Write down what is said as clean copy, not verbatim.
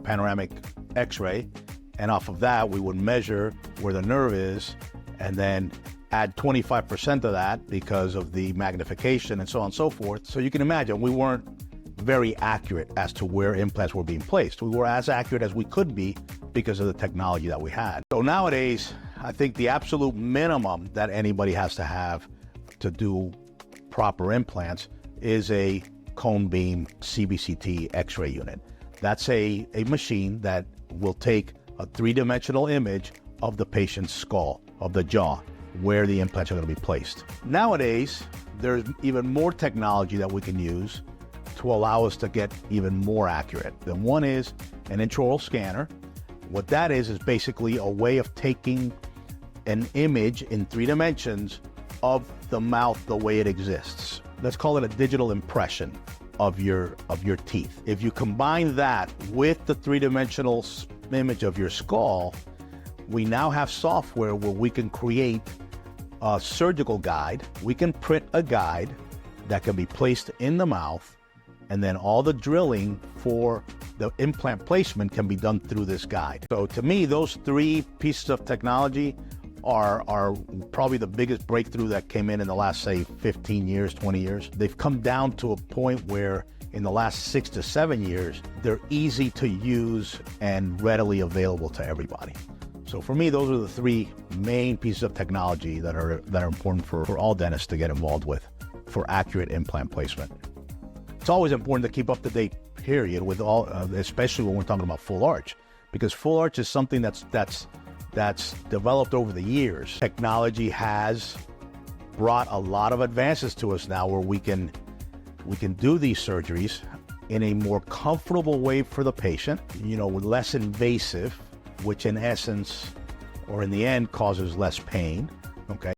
panoramic x-ray, and off of that, we would measure where the nerve is and then add 25% of that because of the magnification and so on and so forth. So you can imagine we weren't very accurate as to where implants were being placed. We were as accurate as we could be because of the technology that we had. So nowadays, I think the absolute minimum that anybody has to have to do proper implants is a cone beam CBCT x-ray unit. That's a machine that will take a three-dimensional image of the patient's skull, of the jaw, where the implants are going to be placed. Nowadays, there's even more technology that we can use to allow us to get even more accurate. The one is an intraoral scanner. What that is basically a way of taking an image in 3 dimensions of the mouth the way it exists. Let's call it a digital impression of your teeth. If you combine that with the 3-dimensional image of your skull, we now have software where we can create a surgical guide. We can print a guide that can be placed in the mouth, and then all the drilling for the implant placement can be done through this guide. So to me, those 3 pieces of technology are probably the biggest breakthrough that came in the last, say, 15 years, 20 years. They've come down to a point where in the last 6 to 7 years, they're easy to use and readily available to everybody. So for me, those are the 3 main pieces of technology that are important for all dentists to get involved with for accurate implant placement. It's always important to keep up to date, period, with all, especially when we're talking about full arch, because full arch is something that's developed over the years. Technology has brought a lot of advances to us now where we can do these surgeries in a more comfortable way for the patient, less invasive, which in essence, or in the end, causes less pain, okay?